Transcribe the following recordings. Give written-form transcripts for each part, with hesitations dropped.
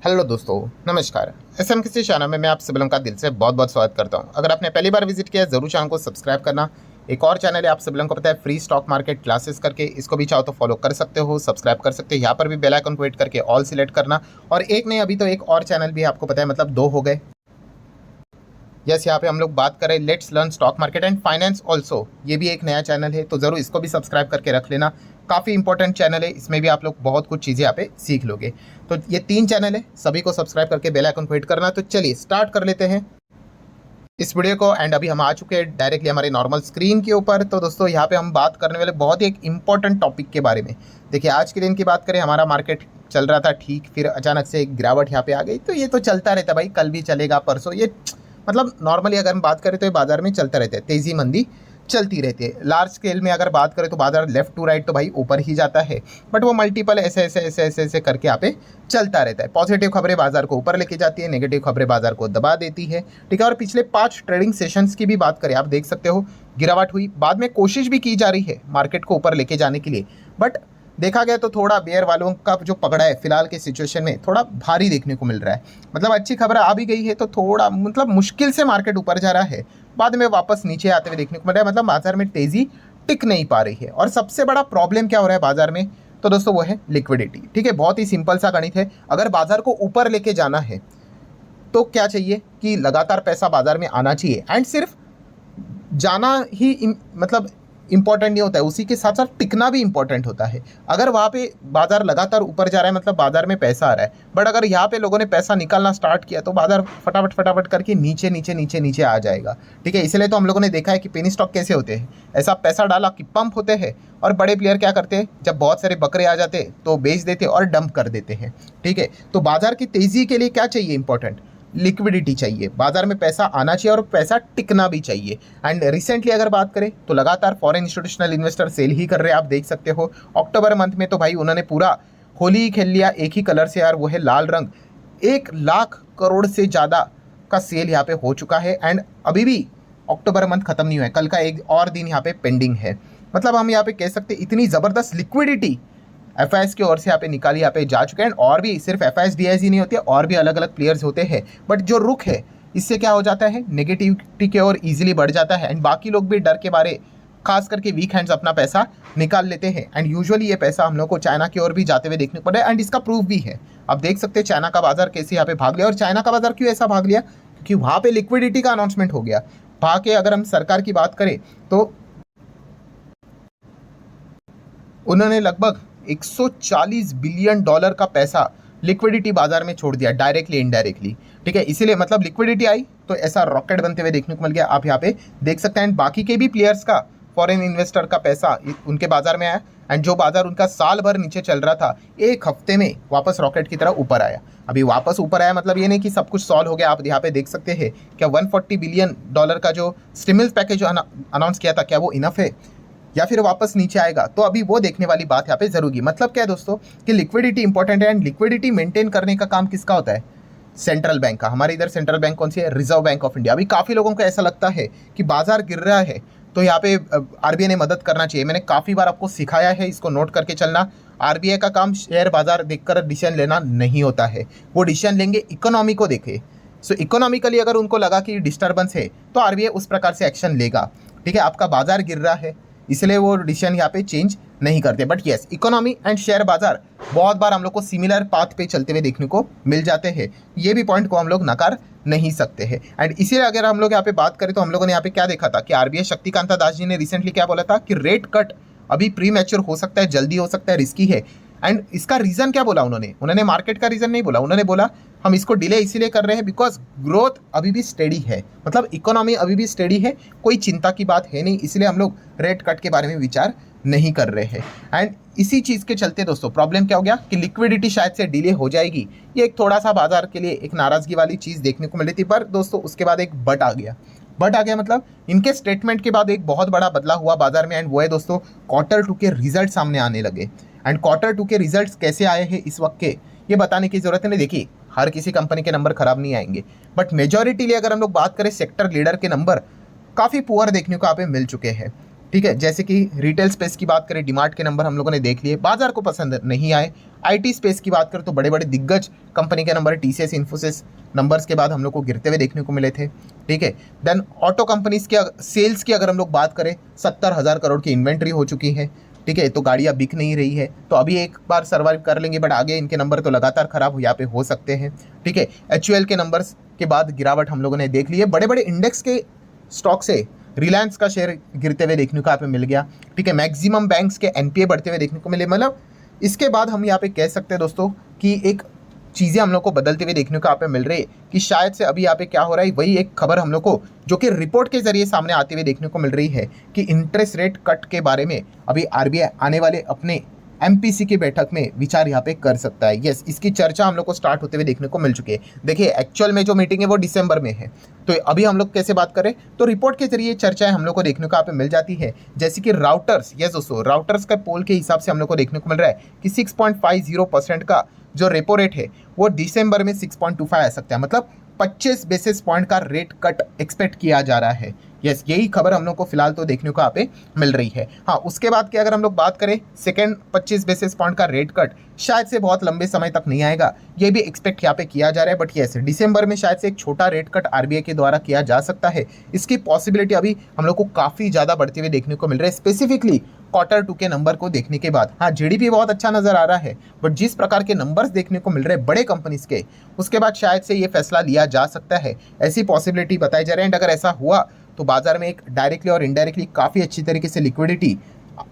Hello दोस्तों, नमस्कार। SMKC channel में मैं आप सभी लोगों का दिल से बहुत बहुत स्वागत करता हूं। अगर आपने पहली बार विजिट किया है ज़रूर चैनल को सब्सक्राइब करना। एक और चैनल है, आप सभी लोगों को पता है, फ्री स्टॉक मार्केट क्लासेस करके, इसको भी चाहो तो फॉलो कर सकते हो, सब्सक्राइब कर सकते हो। यहाँ पर भी बेल आइकन को हिट करके ऑल सिलेक्ट करना। और एक नहीं, अभी तो एक और चैनल भी है, आपको पता है, मतलब दो हो गए। यस, यहाँ पे हम लोग बात करें let's learn stock market and finance also, ये भी एक नया चैनल है, तो ज़रूर इसको भी सब्सक्राइब करके रख लेना। काफ़ी इंपॉर्टेंट चैनल है, इसमें भी आप लोग बहुत कुछ चीज़ें यहाँ पे सीख लोगे। तो ये 3 चैनल है, सभी को सब्सक्राइब करके बेल आइकन को हिट करना। तो चलिए स्टार्ट कर लेते हैं इस वीडियो को। एंड अभी हम आ चुके हैं डायरेक्टली हमारे नॉर्मल स्क्रीन के ऊपर। तो दोस्तों यहाँ पे हम बात करने वाले बहुत ही एक इंपॉर्टेंट टॉपिक के बारे में। देखिए, आज के दिन की बात करें, हमारा मार्केट चल रहा था ठीक, फिर अचानक से एक गिरावट यहाँ पे आ गई। तो ये तो चलता रहता भाई, कल भी चलेगा, परसों, ये मतलब नॉर्मली अगर हम बात करें तो ये बाजार में चलता रहता है, तेज़ी मंदी चलती रहती है। लार्ज स्केल में अगर बात करें तो बाजार लेफ्ट टू राइट तो भाई ऊपर ही जाता है, बट वो मल्टीपल ऐसे ऐसे ऐसे ऐसे ऐसे करके यहाँ पे चलता रहता है। पॉजिटिव खबरें बाजार को ऊपर लेके जाती है, नेगेटिव खबरें बाजार को दबा देती है, ठीक है। और पिछले 5 ट्रेडिंग सेशंस की भी बात करें, आप देख सकते हो गिरावट हुई, बाद में कोशिश भी की जा रही है मार्केट को ऊपर लेके जाने के लिए, बट देखा गया तो थोड़ा बेयर वालों का जो पकड़ा है फिलहाल के सिचुएशन में थोड़ा भारी देखने को मिल रहा है। मतलब अच्छी खबर आ भी गई है तो थोड़ा मतलब मुश्किल से मार्केट ऊपर जा रहा है, बाद में वापस नीचे आते हुए देखने को मिल रहा है। मतलब बाजार में तेजी टिक नहीं पा रही है। और सबसे बड़ा प्रॉब्लम क्या हो रहा है बाजार में, तो दोस्तों वो है लिक्विडिटी, ठीक है। बहुत ही सिंपल सा गणित है, अगर बाजार को ऊपर लेके जाना है तो क्या चाहिए कि लगातार पैसा बाजार में आना चाहिए। एंड सिर्फ जाना ही मतलब इंपॉर्टेंट नहीं होता है, उसी के साथ साथ टिकना भी इंपॉर्टेंट होता है। अगर वहाँ पे बाजार लगातार ऊपर जा रहा है मतलब बाजार में पैसा आ रहा है, बट अगर यहाँ पे लोगों ने पैसा निकालना स्टार्ट किया तो बाजार फटाफट फटाफट करके नीचे नीचे नीचे नीचे आ जाएगा, ठीक है। इसलिए तो हम लोगों ने देखा है कि पेनी स्टॉक कैसे होते हैं, ऐसा पैसा डाला कि पंप होते हैं, और बड़े प्लेयर क्या करते हैं, जब बहुत सारे बकरे आ जाते तो बेच देते और डंप कर देते हैं, ठीक है। तो बाजार की तेज़ी के लिए क्या चाहिए, इंपॉर्टेंट लिक्विडिटी चाहिए, बाजार में पैसा आना चाहिए और पैसा टिकना भी चाहिए। एंड रिसेंटली अगर बात करें तो लगातार फॉरेन इंस्टीट्यूशनल इन्वेस्टर सेल ही कर रहे हैं, आप देख सकते हो। अक्टूबर मंथ में तो भाई उन्होंने पूरा होली ही खेल लिया एक ही कलर से यार, वो है लाल रंग। 1 लाख करोड़ से ज़्यादा का सेल यहाँ पे हो चुका है। एंड अभी भी अक्टूबर मंथ खत्म नहीं हुआ है, कल का एक और दिन यहाँ पे पेंडिंग है। मतलब हम यहाँ पे कह सकते हैं इतनी ज़बरदस्त लिक्विडिटी एफआईएस की ओर से यहाँ पे निकाली, यहाँ पे जा चुके हैं। और भी सिर्फ एफआईएस डीआईएस ही नहीं होती है, और भी अलग अलग प्लेयर्स होते हैं, बट जो रुख है इससे क्या हो जाता है, नेगेटिविटी की ओर ईजिली बढ़ जाता है। एंड बाकी लोग भी डर के बारे, खास करके वीक हैंड्स अपना पैसा निकाल लेते हैं। एंड यूजुअली ये पैसा हम लोग को चाइना की ओर भी जाते हुए देखने को पड़ा है। एंड इसका प्रूफ भी है, आप देख सकते हैं चाइना का बाजार कैसे यहाँ पे भाग लिया। और चाइना का बाजार क्यों ऐसा भाग लिया, क्योंकि वहाँ पे लिक्विडिटी का अनाउंसमेंट हो गया। वहाँ के अगर हम सरकार की बात करें तो उन्होंने लगभग 140 बिलियन डॉलर का पैसा लिक्विडिटी बाजार में छोड़ दिया, डायरेक्टली इनडायरेक्टली, ठीक है। इसीलिए मतलब लिक्विडिटी आई तो ऐसा रॉकेट बनते हुए देखने को मिल गया, आप यहाँ पे देख सकते हैं। बाकी के भी प्लेयर्स का, फॉरेन इन्वेस्टर का पैसा उनके बाजार में आया। एंड जो बाजार उनका साल भर नीचे चल रहा था, एक हफ्ते में वापस रॉकेट की तरह ऊपर आया। अभी वापस ऊपर आया मतलब ये नहीं कि सब कुछ सॉल्व हो गया। आप यहाँ पे देख सकते हैं क्या 140 बिलियन डॉलर का जो स्टिमुलस पैकेज अनाउंस किया था, क्या वो इनफ है या फिर वापस नीचे आएगा, तो अभी वो देखने वाली बात यहाँ पे जरूरी। मतलब क्या है दोस्तों कि लिक्विडिटी इंपॉर्टेंट है। एंड लिक्विडिटी मेंटेन करने का काम किसका होता है, सेंट्रल बैंक का। हमारे इधर सेंट्रल बैंक कौन सी है, रिजर्व बैंक ऑफ इंडिया। अभी काफ़ी लोगों को ऐसा लगता है कि बाजार गिर रहा है तो यहाँ पे आरबीआई ने मदद करना चाहिए। मैंने काफ़ी बार आपको सिखाया है, इसको नोट करके चलना। आरबीआई का काम शेयर बाजार देखकर डिसीजन लेना नहीं होता है, वो डिसीजन लेंगे इकोनॉमी को देखे। सो इकोनॉमिकली अगर उनको लगा कि डिस्टर्बेंस है तो आरबीआई उस प्रकार से एक्शन लेगा, ठीक है। आपका बाजार गिर रहा है इसलिए वो डिसीजन यहाँ पे चेंज नहीं करते। But yes, economy and share बाजार बहुत बार हम लोग को सिमिलर पाथ पे चलते हुए देखने को मिल जाते हैं, ये भी पॉइंट को हम लोग नकार नहीं सकते हैं। एंड इसीलिए अगर हम लोग यहाँ पे बात करें तो हम लोगों ने यहाँ पे क्या देखा था कि आरबीआई शक्तिकांता दास जी ने रिसेंटली क्या बोला था कि रेट कट अभी प्री मैच्योर हो सकता है, जल्दी हो सकता है, रिस्की है। एंड इसका रीज़न क्या बोला उन्होंने मार्केट का रीज़न नहीं बोला, उन्होंने बोला हम इसको डिले इसीलिए कर रहे हैं बिकॉज ग्रोथ अभी भी स्टेडी है, मतलब इकोनॉमी अभी भी स्टेडी है, कोई चिंता की बात है नहीं, इसलिए हम लोग रेट कट के बारे में विचार नहीं कर रहे हैं। एंड इसी चीज़ के चलते दोस्तों प्रॉब्लम क्या हो गया कि लिक्विडिटी शायद से डिले हो जाएगी। ये एक थोड़ा सा बाजार के लिए एक नाराज़गी वाली चीज़ देखने को मिल रही थी, पर दोस्तों उसके बाद एक बट आ गया। मतलब इनके स्टेटमेंट के बाद एक बहुत बड़ा बदलाव हुआ बाजार में। एंड वो है दोस्तों Q2 के रिजल्ट सामने आने लगे। एंड Q2 के रिजल्ट्स कैसे आए हैं इस वक्त के, ये बताने की जरूरत नहीं। देखिए, हर किसी कंपनी के नंबर खराब नहीं आएंगे, बट मेजॉरिटीली अगर हम लोग बात करें सेक्टर लीडर के नंबर काफ़ी पुअर देखने को यहाँ पे मिल चुके हैं, ठीक है। जैसे कि रिटेल स्पेस की बात करें, डीमार्ट के नंबर हम लोगों ने देख लिए, बाजार को पसंद नहीं आए। आईटी स्पेस की बात करें तो बड़े बड़े दिग्गज कंपनी के नंबर टीसीएस, इन्फोसिस नंबर्स के बाद हम लोग को गिरते हुए देखने को मिले थे। ठीक है, देन ऑटो कंपनीज के सेल्स की अगर हम लोग बात करें 70,000 करोड़ की इन्वेंट्री हो चुकी है। ठीक है, तो गाड़ियाँ बिक नहीं रही है, तो अभी एक बार सर्वाइव कर लेंगे, बट आगे इनके नंबर तो लगातार खराब यहाँ पे हो सकते हैं। ठीक है, एचयूएल के नंबर्स के बाद गिरावट हम लोगों ने देख ली है। बड़े बड़े इंडेक्स के स्टॉक से रिलायंस का शेयर गिरते हुए देखने को यहाँ पे मिल गया। ठीक है, मैक्सिमम बैंक्स के एनपीए बढ़ते हुए देखने को मिले। मतलब इसके बाद हम यहाँ पे कह सकते हैं दोस्तों कि एक चीज़ें हम लोग को बदलते हुए देखने को यहाँ पे मिल रही है कि शायद से अभी यहाँ पे क्या हो रहा है, वही एक खबर हम लोग को जो कि रिपोर्ट के जरिए सामने आते हुए देखने को मिल रही है कि इंटरेस्ट रेट कट के बारे में अभी आरबीआई आने वाले अपने एमपीसी की बैठक में विचार यहाँ पे कर सकता है। यस, इसकी चर्चा हम लोग को स्टार्ट होते हुए देखने को मिल चुकी है। देखिए, एक्चुअल में जो मीटिंग है वो दिसंबर में है, तो अभी हम लोग कैसे बात करें तो रिपोर्ट के जरिए चर्चाएं हम लोग को देखने को यहाँ पे मिल जाती है। जैसे कि राउटर्स, यस दोस्तों, राउटर्स का पोल के हिसाब से हम लोग को देखने को मिल रहा है कि 6.50% का जो रेपो रेट है वो दिसंबर में 6.25 आ सकता है। मतलब 25 बेसिस पॉइंट का रेट कट एक्सपेक्ट किया जा रहा है। यस, यही खबर हम लोग को फिलहाल तो देखने को यहाँ पे मिल रही है। हाँ, उसके बाद की अगर हम लोग बात करें सेकेंड 25 बेसिस पॉइंट का रेट कट शायद से बहुत लंबे समय तक नहीं आएगा, ये भी एक्सपेक्ट यहाँ पे किया जा रहा है। बट यस, दिसंबर में शायद से एक छोटा रेट कट आरबीआई के द्वारा किया जा सकता है। इसकी पॉसिबिलिटी अभी हम लोग को काफ़ी ज़्यादा बढ़ती हुई देखने को मिल रहा है, स्पेसिफिकली Q2 के नंबर को देखने के बाद। हाँ, जीडीपी बहुत अच्छा नजर आ रहा है, बट जिस प्रकार के नंबर्स देखने को मिल रहे हैं बड़े कंपनीज के, उसके बाद शायद से ये फैसला लिया जा सकता है, ऐसी पॉसिबिलिटी बताई जा रही है। एंड अगर ऐसा हुआ तो बाजार में एक डायरेक्टली और इनडायरेक्टली काफ़ी अच्छी तरीके से लिक्विडिटी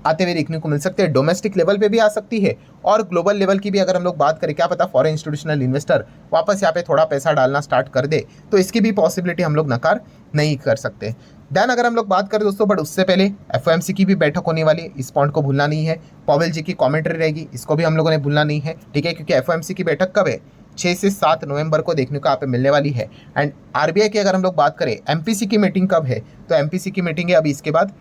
आते हुए देखने को मिल सकते हैं। डोमेस्टिक लेवल पे भी आ सकती है और ग्लोबल लेवल की भी अगर हम लोग बात करें, क्या पता फॉरेन इंस्टीट्यूशनल इन्वेस्टर वापस यहाँ पे थोड़ा पैसा डालना स्टार्ट कर दे, तो इसकी भी पॉसिबिलिटी हम लोग नकार नहीं कर सकते। देन अगर हम लोग बात करें दोस्तों, बट उससे पहले एफओएमसी की भी बैठक होने वाली है, इस पॉइंट को भूलना नहीं है। पॉवेल जी की कॉमेंट्री रहेगी, इसको भी हम लोगों ने भूलना नहीं है। ठीक है, क्योंकि एफओएमसी की बैठक कब है, 6 से 7 नवंबर को देखने को यहाँ पे मिलने वाली है। एंड आरबीआई की अगर हम लोग बात करें एमपीसी की मीटिंग कब है, तो एमपीसी की मीटिंग है अभी इसके बाद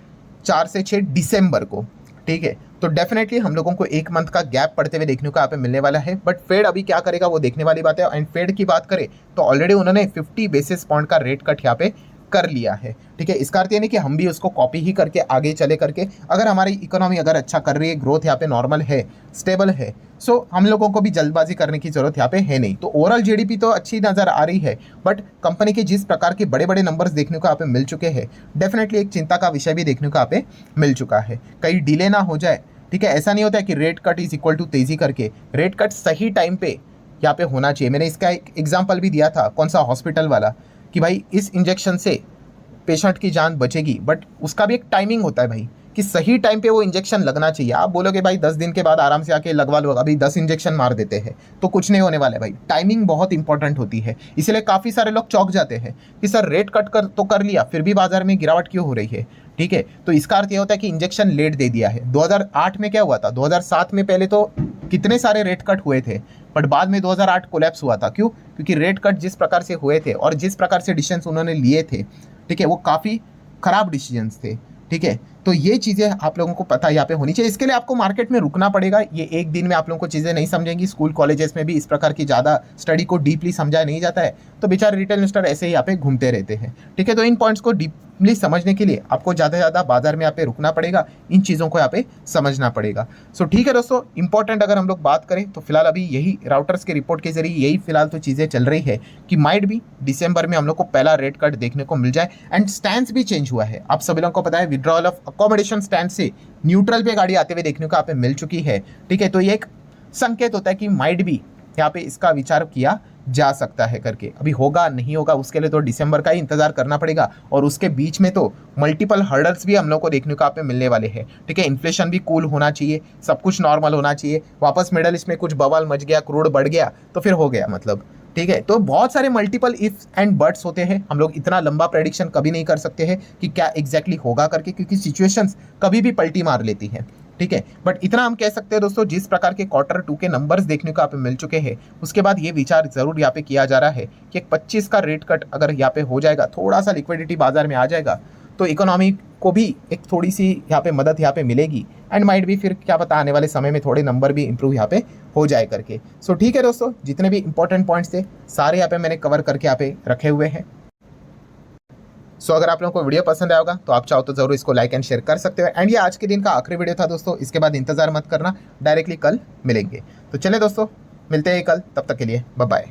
4 से 6 दिसंबर को। ठीक है, तो डेफिनेटली हम लोगों को एक मंथ का गैप पड़ते हुए देखने को यहाँ पे मिलने वाला है। बट फेड अभी क्या करेगा वो देखने वाली बात है। एंड फेड की बात करें तो ऑलरेडी उन्होंने 50 बेसिस पॉइंट का रेट कट यहाँ पे कर लिया है। ठीक है, इसका अर्थ ये नहीं कि हम भी उसको कॉपी ही करके आगे चले करके, अगर हमारी इकोनॉमी अगर अच्छा कर रही है, ग्रोथ यहाँ पे नॉर्मल है, स्टेबल है, सो हम लोगों को भी जल्दबाजी करने की जरूरत यहाँ पे है नहीं। तो ओवरऑल जीडीपी तो अच्छी नजर आ रही है, बट कंपनी के जिस प्रकार के बड़े बड़े नंबर्स देखने को यहाँ पे मिल चुके हैं, डेफिनेटली एक चिंता का विषय भी देखने को यहाँ पे मिल चुका है। कहीं डिले ना हो जाए। ठीक है, ऐसा नहीं होता है कि rate cut is equal to तेजी करके, रेट कट सही टाइम पे यहाँ पे होना चाहिए। मैंने इसका एक एग्जाम्पल भी दिया था, कौन सा, हॉस्पिटल वाला, कि भाई इस इंजेक्शन से पेशेंट की जान बचेगी, बट उसका भी एक टाइमिंग होता है भाई, कि सही टाइम पे वो इंजेक्शन लगना चाहिए। आप बोलोगे भाई 10 दिन के बाद आराम से आके लगवा लो, अभी 10 इंजेक्शन मार देते हैं, तो कुछ नहीं होने वाला है भाई। टाइमिंग बहुत इंपॉर्टेंट होती है, इसलिए काफ़ी सारे लोग चौंक जाते हैं कि सर रेट कट कर तो कर लिया, फिर भी बाजार में गिरावट क्यों हो रही है। ठीक है, तो इसका अर्थ ये होता है कि इंजेक्शन लेट दे दिया है। 2008 में क्या हुआ था, 2007 में पहले तो कितने सारे रेट कट हुए थे, बट बाद में 2008 कोलैप्स हुआ था। क्यों? क्योंकि रेट कट जिस प्रकार से हुए थे और जिस प्रकार से डिसीजंस उन्होंने लिए थे, ठीक है, वो काफ़ी खराब डिसीजंस थे। ठीक है, तो ये चीज़ें आप लोगों को पता यहाँ पे होनी चाहिए। इसके लिए आपको मार्केट में रुकना पड़ेगा। ये एक दिन में आप लोगों को चीज़ें नहीं समझेंगी। स्कूल कॉलेजेस में भी इस प्रकार की ज़्यादा स्टडी को डीपली समझाया नहीं जाता है, तो बेचारे रिटेल इन्वेस्टर ऐसे ही यहाँ पे घूमते रहते हैं। ठीक है, तो इन पॉइंट्स को डीपली समझने के लिए आपको ज़्यादा से ज़्यादा बाजार में यहाँ पे रुकना पड़ेगा, इन चीज़ों को यहाँ पे समझना पड़ेगा। सो ठीक है दोस्तों, इंपॉर्टेंट अगर हम लोग बात करें तो फिलहाल अभी यही राउटर्स के रिपोर्ट के जरिए यही फिलहाल तो चीज़ें चल रही है कि माइट भी दिसंबर में हम लोग को पहला रेट कट देखने को मिल जाए। एंड स्टैंड भी चेंज हुआ है, आप सभी लोगों को पता है, विड्रॉल ऑफ अकोमोडेशन स्टैंड से न्यूट्रल पे गाड़ी आते हुए देखने को यहाँ पे मिल चुकी है। ठीक है, तो ये एक संकेत होता है कि माइट भी यहाँ पे इसका विचार किया जा सकता है करके। अभी होगा नहीं होगा उसके लिए तो दिसंबर का ही इंतजार करना पड़ेगा, और उसके बीच में तो मल्टीपल हर्डल्स भी हम लोग को देखने को यहाँ पे मिलने वाले हैं। ठीक है, इन्फ्लेशन भी कूल होना चाहिए, सब कुछ नॉर्मल होना चाहिए। वापस मिडल ईस्ट में कुछ बवाल मच गया, क्रूड बढ़ गया, तो फिर हो गया मतलब। ठीक है, तो बहुत सारे मल्टीपल इफ्स एंड बट्स होते हैं। हम लोग इतना लंबा प्रेडिक्शन कभी नहीं कर सकते हैं कि क्या एग्जैक्टली होगा करके, क्योंकि सिचुएशंस कभी भी पलटी मार लेती हैं। ठीक है, बट इतना हम कह सकते हैं दोस्तों, जिस प्रकार के Q2 के नंबर्स देखने को यहाँ पे मिल चुके हैं, उसके बाद ये विचार जरूर यहाँ पे किया जा रहा है कि एक 25 का रेट कट अगर यहाँ पे हो जाएगा, थोड़ा सा लिक्विडिटी बाजार में आ जाएगा, तो इकोनॉमी को भी एक थोड़ी सी यहाँ पे मदद यहाँ पे मिलेगी। एंड माइट भी फिर क्या पता आने वाले समय में थोड़े नंबर भी इंप्रूव यहाँ पे हो जाए करके। सो ठीक है दोस्तों, जितने भी इंपॉर्टेंट पॉइंट्स थे सारे यहाँ पे मैंने कवर करके यहाँ पे रखे हुए हैं। सो अगर आप लोगों को वीडियो पसंद आया होगा तो आप चाहो तो जरूर इसको लाइक एंड शेयर कर सकते हो। एंड ये आज के दिन का आखिरी वीडियो था दोस्तों, इसके बाद इंतजार मत करना, डायरेक्टली कल मिलेंगे। तो तो चलें दोस्तों, मिलते हैं कल, तब तक के लिए बाय बाय।